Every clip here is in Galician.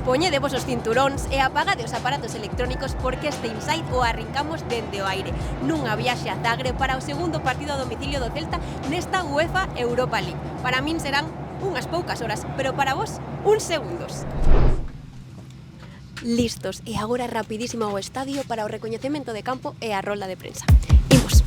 Poñedevos os cinturóns e apagade os aparatos electrónicos porque este Inside o arrincamos dende o aire nunha viaxe a Zagreb para o segundo partido a domicilio do Celta nesta UEFA Europa League. Para min serán unhas poucas horas, pero para vos, uns segundos. Listos, e agora rapidísimo ao estadio para o recoñecemento de campo e a rolda de prensa. Imos.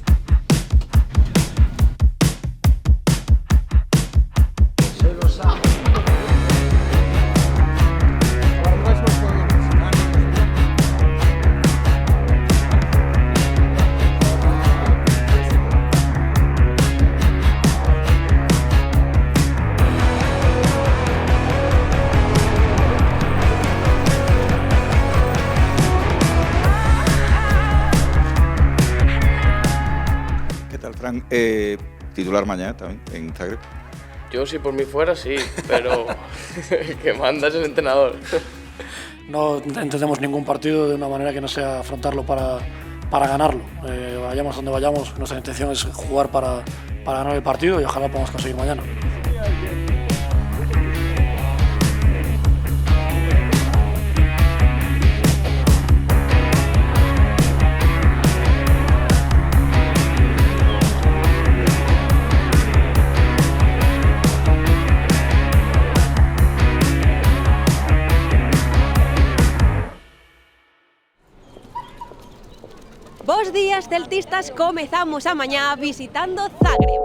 Fran, titular mañana también en Zagreb. Yo si por mí fuera sí, pero que manda es el entrenador. No entendemos ningún partido de una manera que no sea afrontarlo para ganarlo. Vayamos donde vayamos, nuestra intención es jugar para ganar el partido y ojalá podamos conseguir mañana. Bos días, celtistas, comezamos a mañá visitando Zagreb.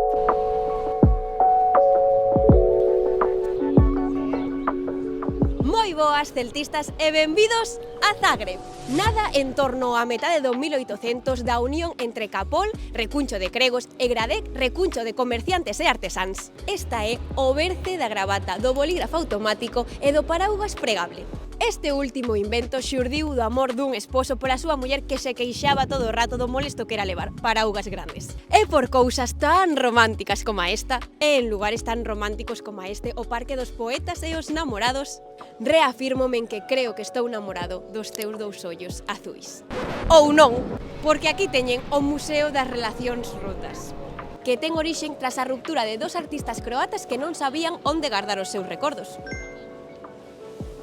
Moi boas, celtistas, e benvidos a Zagreb. Nada en torno á metade do 1800 da unión entre Capol, recuncho de cregos, e Gradec, recuncho de comerciantes e artesáns. Esta é o berce da gravata, do bolígrafo automático e do paraugas pregable. Este último invento xurdiu do amor dun esposo pola súa muller que se queixaba todo o rato do molesto que era levar paraugas grandes. E por cousas tan románticas como esta, e en lugares tan románticos como este, o Parque dos Poetas e os Namorados, reafírmome en que creo que estou namorado dos teus dous ollos azuis. Ou non, porque aquí teñen o Museo das Relacións Rotas, que ten orixen tras a ruptura de dos artistas croatas que non sabían onde guardar os seus recordos.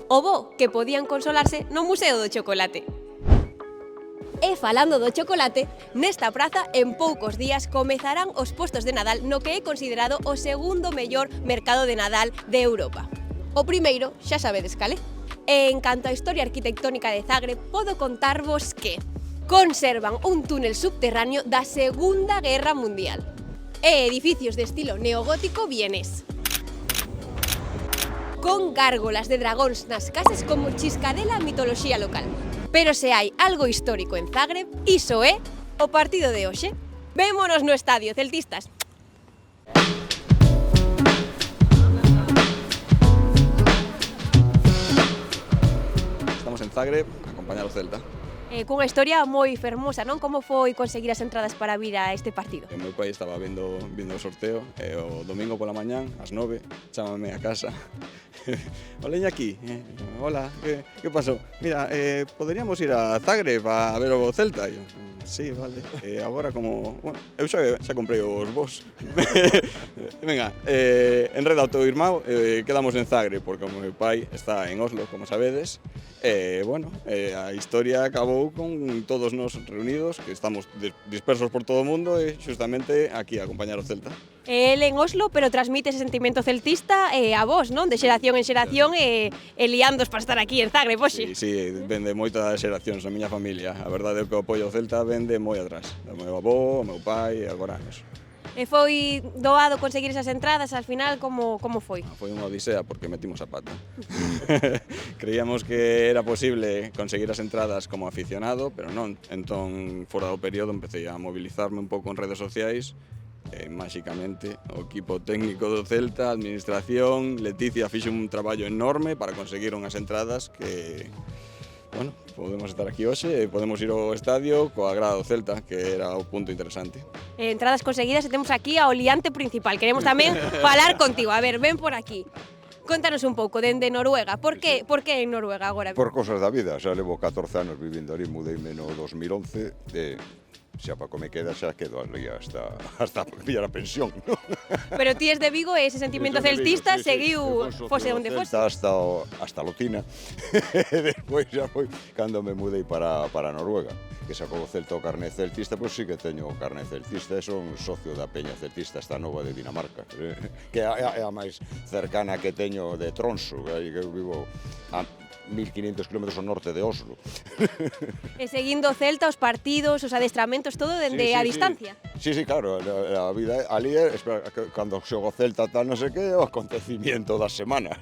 O bo que podían consolarse no Museo do Chocolate. E falando do chocolate, nesta praza en poucos días comezarán os postos de Nadal no que é considerado o segundo mellor mercado de Nadal de Europa. O primeiro, xa sabedes cal é. E en canto á historia arquitectónica de Zagreb, podo contarvos que conservan un túnel subterráneo da Segunda Guerra Mundial e edificios de estilo neogótico vienés, con gárgolas de dragóns nas casas como chiscadela mitoloxía local. Pero se hai algo histórico en Zagreb, iso é o partido de hoxe. Vémonos no estadio, celtistas. Estamos en Zagreb, a acompañar ao Celta. Cunha historia moi fermosa, non? Como foi conseguir as entradas para vir a este partido? O meu pai estaba vendo o sorteo e o domingo pola mañán, ás 9, chámame a casa. Oleña aquí, hola, que pasou? Mira, poderíamos ir a Zagreb a ver o Celta? E eu, sí, vale. Agora como, bueno, eu xa comprei os vos. Venga, enreda o teu irmão, quedamos en Zagreb, porque o meu pai está en Oslo, como sabedes. Bueno, a historia acabou con todos nós reunidos, que estamos dispersos por todo o mundo e xustamente aquí a acompañar o Celta. El en Oslo, pero transmite ese sentimento celtista a vos, non? De xeración en xeración e liándos para estar aquí en Zagreb, hoxe. Sí, vende moitas xeracións a miña familia. A verdade é que o apoio ao Celta vende moi atrás. O meu avó, o meu pai e agora eso. E foi doado conseguir esas entradas, al final, como foi? Foi unha odisea porque metimos a pata. Creíamos que era posible conseguir as entradas como aficionado, pero non. Entón, fora do período, empecé a mobilizarme un pouco en redes sociais. Máxicamente, o equipo técnico do Celta, a administración, Leticia fixe un traballo enorme para conseguir unhas entradas que, bueno, podemos estar aquí hoxe e podemos ir ao estadio coa grada do Celta, que era o punto interesante. Entradas conseguidas e temos aquí ao liante principal. Queremos tamén falar contigo. A ver, ven por aquí. Contanos un pouco, dende Noruega. Por que en Noruega agora? Por cosas da vida, xa levo 14 anos vivindo ali, mudeime no 2011 xa para comer queda, xa quedo ali hasta pillar a pensión, non? Pero ti es de Vigo e ese sentimento celtista seguiu fose onde fose. Hasta Lotina. E despois xa foi cando me mudei para Noruega, que sacou o Celta o carné celtista, pois sí que teño o carné celtista e son socio da Peña Celtista esta nova de Dinamarca, que é a máis cercana que teño de Tronso, que eu vivo a 1500 km ao norte de Oslo. E seguindo o Celta, os partidos, os adestramentos, todo dende a distancia. Sí, claro, a vida ali é, cando xogo Celta tal non sei que, o acontecimiento da semana.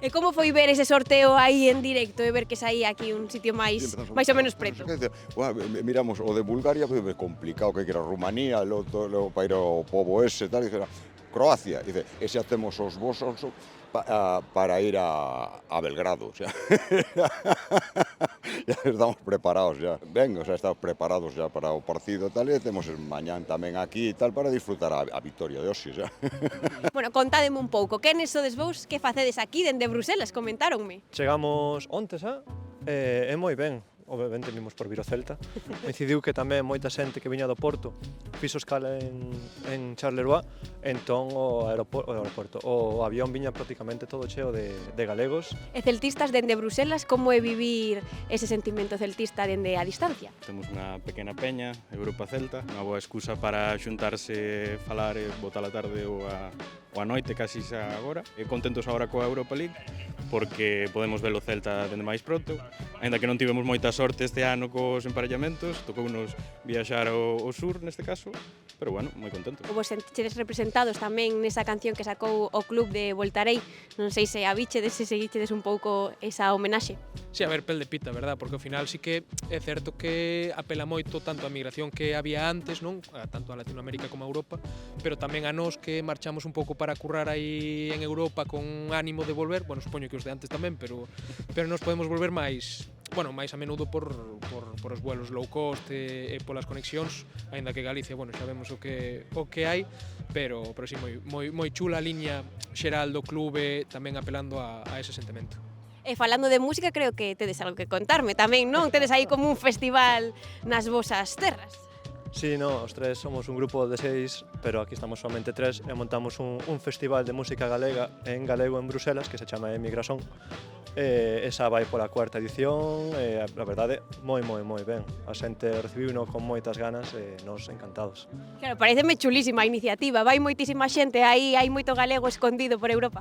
E como foi ver ese sorteo aí en directo e ver que saía aquí un sitio máis ou menos preto? Miramos o de Bulgaria, foi complicado, que era Rumanía, logo para ir ao pobo ese, tal, e Croacia, dice, e xa temos os vosos para ir a Belgrado, o sea, ya estamos preparados ya, ben, o sea, estamos preparados ya para o partido tal, e temos mañán tamén aquí e tal para disfrutar a victoria de hoxe xa. Bueno, contádeme un pouco, quen sodes vos, que facedes aquí dende Bruselas, comentáronme. Chegamos onte xa, e moi ben. Obviamente vimos por vir o Celta. Coincidiu que tamén moita xente que viña do Porto fixo escala en Charleroi, entón o avión viña prácticamente todo cheo de galegos. E celtistas dende Bruselas, como é vivir ese sentimento celtista dende a distancia? Temos unha pequena peña, Europa Celta, unha boa excusa para xuntarse, falar e botar a tarde ou a noite, casi xa agora. E contentos agora coa Europa League, porque podemos ver o Celta dende máis pronto, aínda que non tivemos moita sorte este ano cos emparellamentos, tocounos viaxar ao sur neste caso, pero bueno, moi contento. Vos sentichedes representados tamén nesa canción que sacou o club de Voltarei, non sei se a bichedes, se seguichedes un pouco esa homenaxe. Sí, a ver, pel de pita, verdad? Porque ao final sí que é certo que apela moito tanto a migración que había antes, non? Tanto a Latinoamérica como a Europa, pero tamén a nós que marchamos un pouco para currar aí en Europa con ánimo de volver, bueno, supoño que os de antes tamén, pero nos podemos volver máis a menudo por os vuelos low cost e polas conexións, aínda que Galicia, bueno, xa vemos o que hai, pero sí, moi chula a liña xeral do clube, tamén apelando a ese sentimento. E falando de música, creo que tedes algo que contarme tamén, non? Tedes aí como un festival nas vosas terras. Sí, no, os tres somos un grupo de 6, pero aquí estamos solamente 3 e montamos un festival de música galega en galego en Bruselas que se chama Emigrasón. Esa vai pola cuarta edición e a verdade moi ben. A xente recibiuno con moitas ganas e nos encantados. Claro, pareceme chulísima a iniciativa, vai moitísima xente aí, hai moito galego escondido por Europa.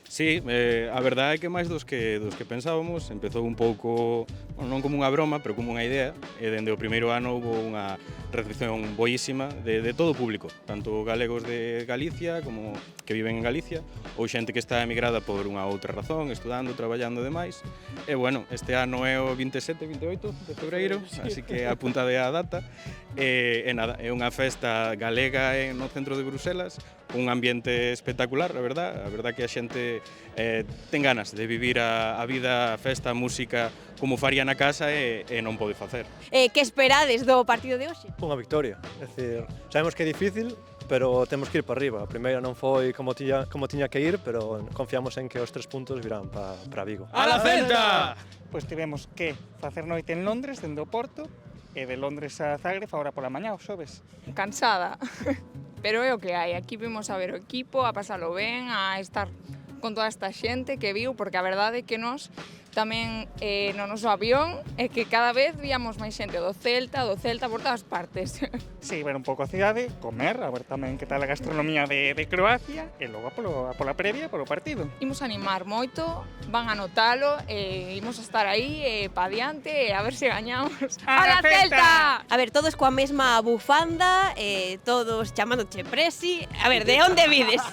Sí, a verdade é que máis dos que pensábamos, empezou un pouco, bueno, non como unha broma, pero como unha idea, e dende o primeiro ano houve unha recepción boísima de todo o público, tanto galegos de Galicia como que viven en Galicia, ou xente que está emigrada por unha outra razón, estudando, traballando e demais. E bueno, este ano é o 27, 28 de febreiro, así que apuntade a data. E nada, é unha festa galega no centro de Bruselas, un ambiente espectacular, a verdad que a xente ten ganas de vivir a vida, a festa, a música como faría na casa e non pode facer. Que esperades do partido de hoxe? Unha victoria, é dicir, sabemos que é difícil, pero temos que ir para arriba. A primeira non foi como tiña que ir, pero confiamos en que os 3 puntos virán para Vigo. ¡A la Celta! Pois tivemos que facer noite en Londres, dende o Porto, e de Londres a Zagreb, agora pola mañá, o xoves. Cansada, pero é o que hai. Aquí vimos a ver o equipo, a pasalo ben, a estar con toda esta xente que viu, porque a verdade é que nós tamén no noso avión é que cada vez víamos máis xente do Celta por todas partes. Sí, ver un pouco a cidade, comer, a ver tamén que tal a gastronomía de Croacia, e logo pola previa, polo partido. Imos animar moito, van a notalo, imos a estar aí pa diante, a ver se gañamos. ¡A la Celta! A ver, todos coa mesma bufanda, todos chamándoche Presi. A ver, de onde vides?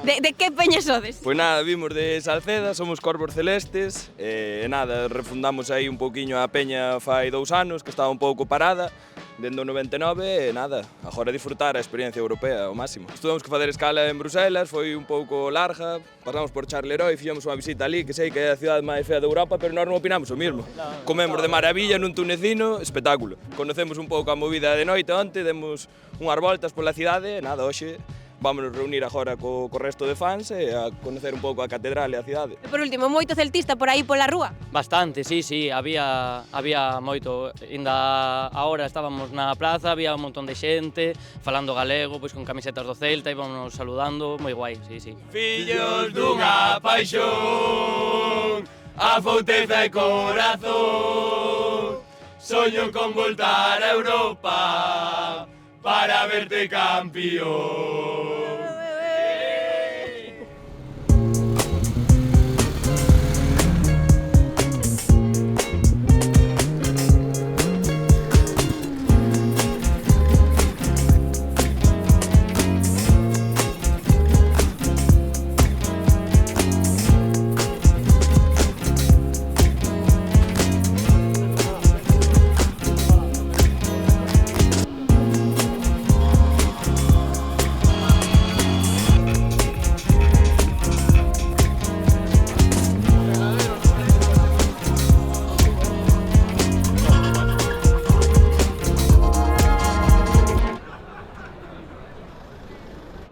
De que peña sodes? Pois nada, vimos de Salceda, somos Corvos Celestes, e nada, refundamos aí un pouquiño a peña fai 2 anos, que estaba un pouco parada, dende o 99, e nada, agora disfrutar a experiencia europea ao máximo. Estuvemos que facer escala en Bruselas, foi un pouco larga, pasamos por Charleroi, fixemos unha visita ali, que sei que é a cidade máis fea de Europa, pero nós non opinamos o mismo. Comemos de maravilla nun tunecino, espectáculo. Conocemos un pouco a movida de noite onte, demos unhas voltas pola cidade, e nada, hoxe vámonos reunir agora co resto de fans e a conocer un pouco a catedral e a cidade. E por último, moito celtista por aí pola rúa? Bastante, sí, había moito. Ainda agora estábamos na praza, había un montón de xente falando galego, pois con camisetas do Celta, íbamos saludando, moi guai, sí. Fillos dunha paixón, a fouteza e corazón, soño con voltar a Europa para verte campeón.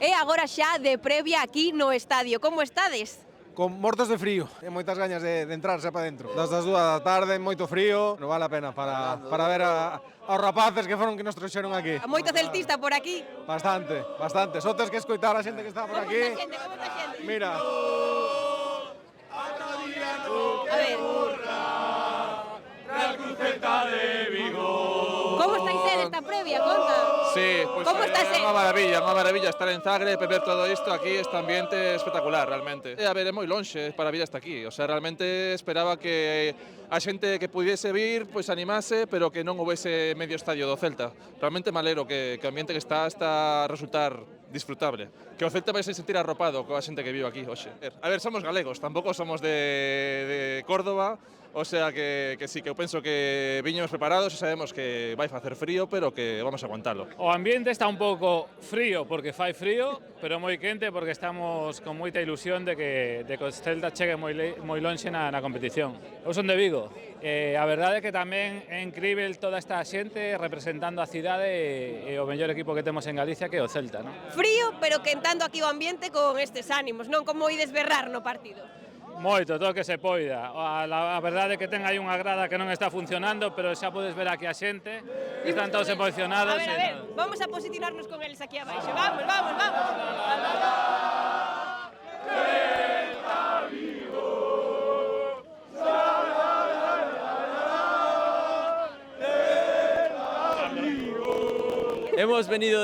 E agora xa de previa aquí no estadio. Como estades? Con mortos de frío e moitas gañas de entrar xa para dentro. Das 2 da tarde, moito frío, non vale a pena para ver aos rapaces que foron que nos trouxeron aquí. Moito celtista por aquí. Bastante. Só tes que escoitar a xente que está por aquí. Como está xente? Mira. A ver. Como estáis en esta previa? Conta. Sí, pues ¿Cómo estás? é unha maravilla estar en Zagreb e ver todo isto aquí, este ambiente espectacular realmente. A ver, é moi lonxe para vir hasta aquí, o sea, realmente esperaba que a xente que pudiese vir, pois animase, pero que non houvese medio estadio do Celta. Realmente me alegro que o ambiente que está a resultar disfrutable. Que o Celta vai se sentir arropado coa xente que vive aquí hoxe. A ver, somos galegos, tampouco somos de Córdoba, o sea que sí, que eu penso que viñemos preparados e sabemos que vai facer frío, pero que vamos a aguantalo. O ambiente está un pouco frío porque fai frío, pero moi quente porque estamos con moita ilusión de que o Celta chegue moi lonxe na competición. Eu son de Vigo, a verdade é que tamén é incrível toda esta xente representando a cidade e o mellor equipo que temos en Galicia que é o Celta, non? Frío, pero quentando aquí o ambiente con estes ánimos, non? Como ides berrar no partido? Moito, todo o que se poida. A verdade é que ten aí unha grada que non está funcionando, pero xa podes ver aquí a xente, están todos emocionados. A ver, vamos a posicionarnos con eles aquí abaixo. Vamos. Hemos venido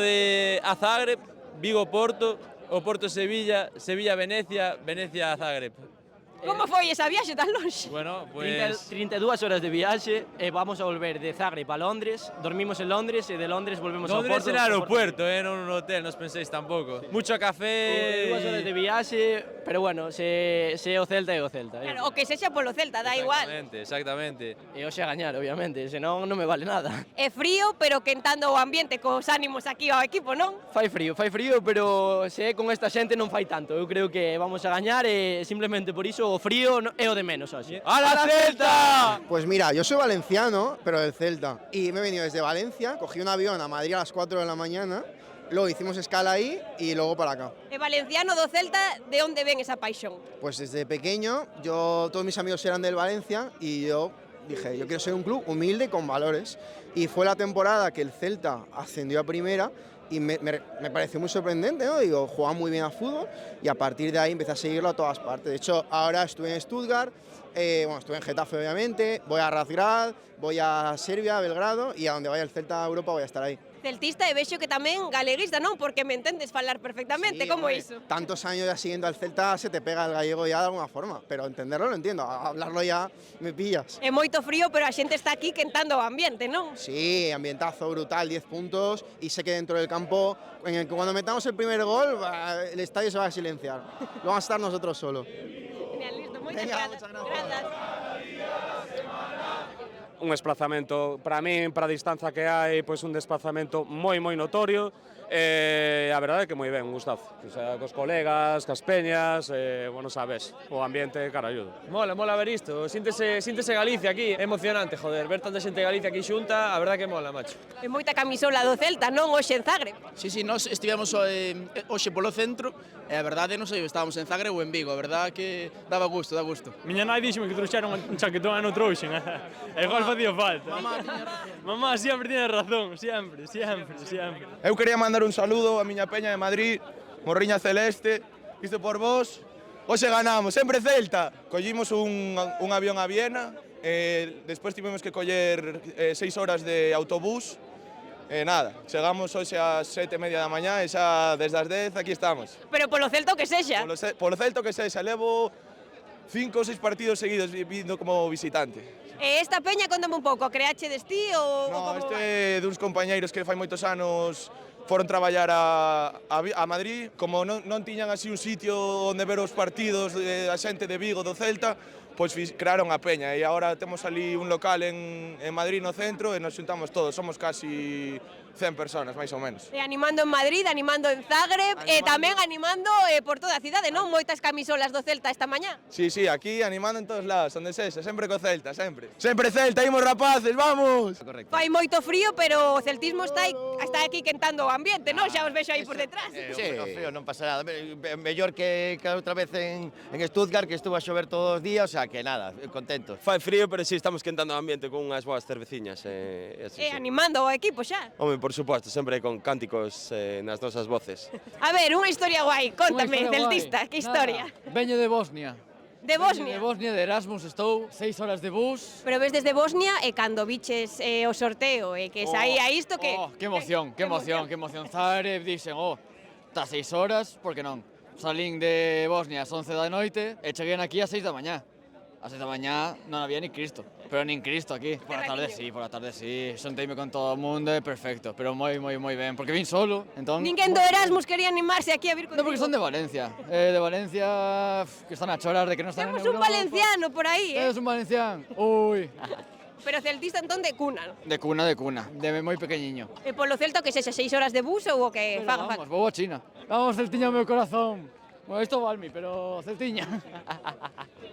a Zagreb, Vigo-Porto, o Porto-Sevilla, Sevilla-Venecia, Venecia-Zagreb. Como foi esa viaxe tan longe? Bueno, pues... 32 horas de viaxe e vamos a volver de Zagreb a Londres, dormimos en Londres e de Londres volvemos ao Porto. Londres en aeropuerto, non un hotel, non os penséis tampouco. Mucho café... 2 horas de viaxe, pero bueno, se o Celta é o Celta. Claro, o que sexa polo Celta, dá igual. Exactamente. E hoxe a gañar, obviamente, senón non me vale nada. É frío, pero quentando o ambiente cos ánimos aquí ao equipo, non? Fai frío, pero se é con esta xente non fai tanto. Eu creo que vamos a gañar e simplemente por iso o frío é o de menos hoxe. ¡Hala Celta! Pues mira, yo soy valenciano, pero del Celta. Y me he venido desde Valencia, cogí un avión a Madrid a las 4 de la mañana, luego hicimos escala ahí y luego para acá. E valenciano do Celta, de onde ven esa paixón? Pues desde pequeño, todos mis amigos eran del Valencia y yo dije, yo quiero ser un club humilde con valores. Y fue la temporada que el Celta ascendió a primera y me pareció muy sorprendente, ¿no? Digo, jugaba muy bien a fútbol y a partir de ahí empecé a seguirlo a todas partes. De hecho, ahora estuve en Stuttgart, estuve en Getafe obviamente, voy a Razgrad, voy a Serbia, Belgrado y a donde vaya el Celta a Europa voy a estar ahí. Celtista e vexo que tamén galeguista, non? Porque me entendes falar perfectamente, Sí, como hombre, iso? Tantos años ya siguiendo al Celta se te pega el gallego ya de alguna forma, pero entenderlo lo entiendo, hablarlo ya me pillas. É moito frío, pero a xente está aquí quentando o ambiente, non? Sí, ambientazo brutal, 10 puntos y sé que dentro del campo, cuando metamos el primer gol, el estadio se va a silenciar. Vamos a estar nosotros solos. Genial, listo, moitas grazas. Un desplazamento, para min, para a distancia que hai, pois un desplazamento moi notorio. A verdade é que moi ben, un gustazo. O sea, cos colegas, cas peñas, bueno, sabes, o ambiente caralludo. Mola ver isto, síntese Galicia aquí, é emocionante, joder, ver tanta xente de Galicia aquí xunta, a verdade que mola, macho. É moita camisola do Celta, non hoxe en Zagreb. Sí, nós estivemos hoxe polo centro e a verdade non sei, estábamos en Zagreb ou en Vigo, a verdade que daba gusto. Miña nai díxeme que trouxeron un chaquetón e non trouxen, e igual facía falta. Mamá sempre tiene razón, sempre. Eu quería mandar un saludo a miña peña de Madrid, Morriña Celeste, isto por vos. Hoxe ganamos, sempre Celta. Collimos un avión a Viena, despois tivemos que coller 6 horas de autobús. Nada, chegamos hoxe ás 7:30 da mañá e xa desde as 10 aquí estamos. Pero polo Celta o que sexa. Polo Celta o que sexa, levo 5 ou 6 partidos seguidos vindo como visitante. E esta peña, contame un pouco, creache destí ou No, como este é duns compañeiros que fai moitos anos foron traballar a Madrid, como non tiñan así un sitio onde ver os partidos da xente de Vigo, do Celta, pois crearon a peña e agora temos ali un local en Madrid no centro e nos xuntamos todos, somos casi 100 personas, máis ou menos. E animando en Madrid, animando en Zagreb e tamén animando por toda a cidade, non? Moitas camisolas do Celta esta mañá. Sí, aquí animando en todos lados, onde sexa, sempre co Celta, sempre. Sempre Celta, imos rapaces, vamos! Correcto. Fai moito frío, pero o celtismo está aquí quentando o ambiente, non? Xa os vexo aí por detrás. Sí, frío, non pasa nada. Mellor que outra vez en Stuttgart, que estuvo a xover todos os días, o sea que nada, contentos. Fai frío, pero si estamos quentando o ambiente con unhas boas cerveciñas. E animando o equipo xa. Home, por suposto, sempre con cánticos nas nosas voces. A ver, unha historia guai, contame, celtista, que historia? Veño de Bosnia. De Bosnia? De Bosnia, de Erasmus, estou 6 horas de bus. Pero ves desde Bosnia e cando viches o sorteo e que saía isto que... Que emoción. Zagreb dixen, está 6 horas, por que non? Salín de Bosnia ás 11 da noite e cheguei aquí ás 6 da mañá. Ás 6 da mañá non había ni Cristo, pero nin Cristo aquí. Por a tarde sí, xonteime con todo o mundo e perfecto, pero moi ben, porque vin solo, entón... Ninguén do Erasmus quería animarse aquí a vir contigo. Non, porque son de Valencia, que están a chorar de que non están en Europa. Temos un valenciano por aí, Temos un valenciano, ui. Pero celtista entón de cuna. De cuna, de moi pequeniño. E polo Celta o que sexa 6 horas de bus ou o que faga falta? Vamos, vou a China. Vamos, Celtiña, meu corazón. Bueno, isto valme, pero Celtiña.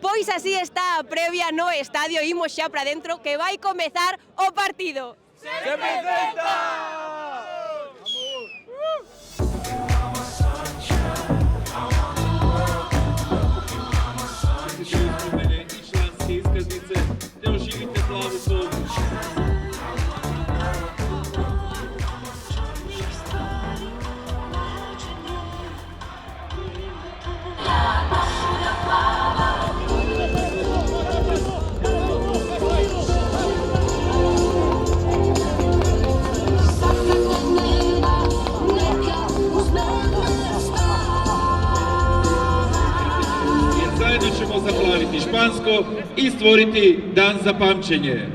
Pois así está a previa no estadio, imos xa para dentro que vai comezar o partido. ¡Sempre Celta! Zajedno ćemo zaplaviti Špansko i stvoriti dan za pamćenje.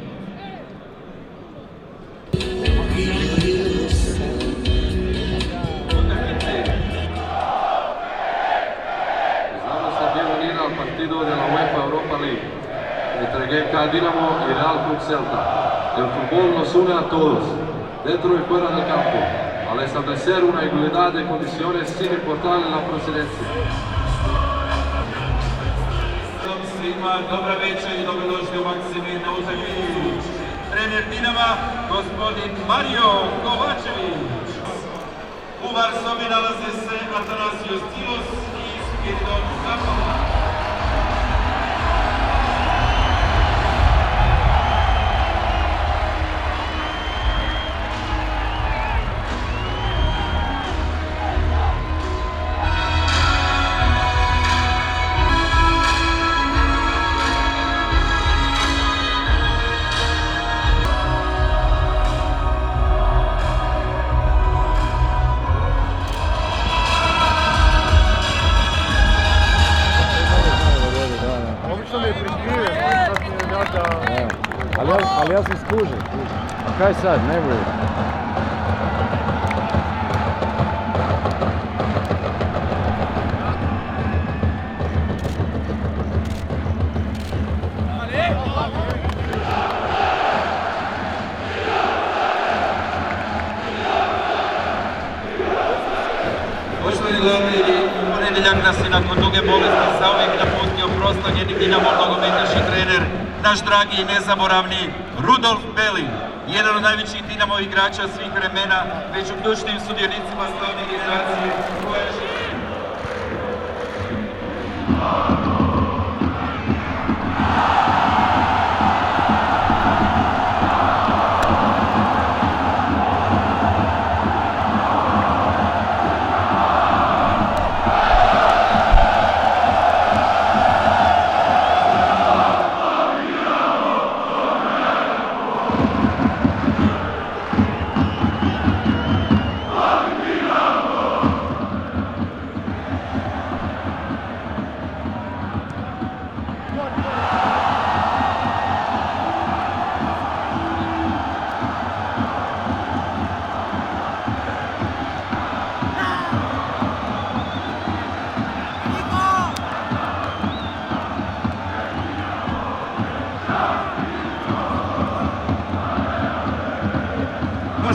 Danas se demonira el partido de la UEFA Europa League entre GK Dinamo y Real Club Celta. El fútbol nos une a todos, dentro y fuera del campo, al establecer una igualdad de condiciones sin importar la procedencia. Svima dobra večer i dobrodošli u Maksimir na utakmicu. Trener Dinama, gospodin Mario Kovačević. U Varsovi nalaze se Atanasios Tilos i Spiridon Zapala. Ali ja sam skužen. A kaj sad, ne bude? Veselim da se nakon duge bolesti zauvijek napustio proslavljeni Dinamo nogometaš i trener, naš dragi i nezaboravni Rudolf Belin, jedan od najvećih Dinamo igrača svih vremena, među ključnim sudionicima slavne generacije koja je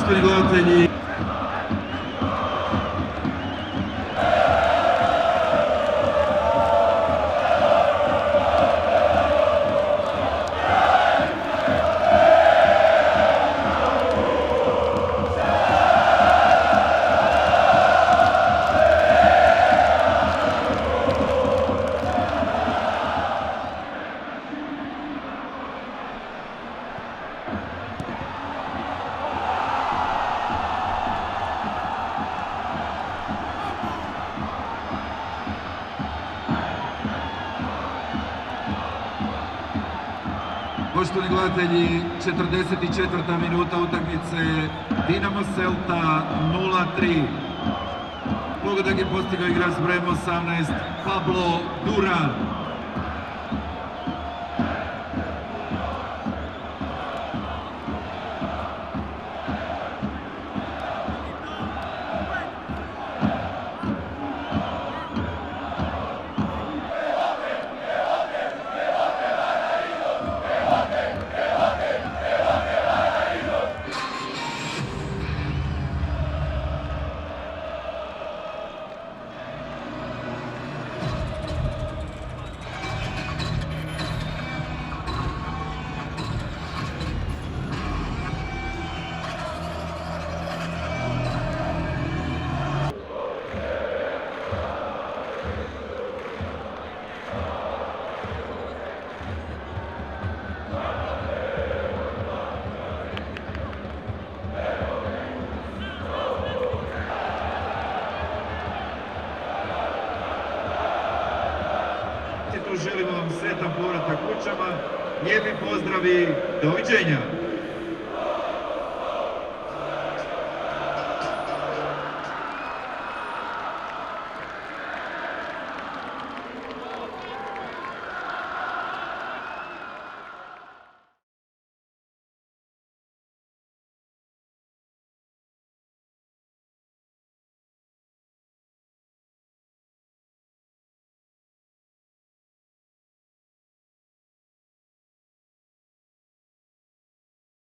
poštovani gledatelji. Poštovani gledatelji, 44. minuta utakmice Dinamo Celta 0-3. Pogodak je postigao igrač s brojem 18 Pablo Duran. Želimo vam sretan povratak kućama, lijepi pozdravi, doviđenja!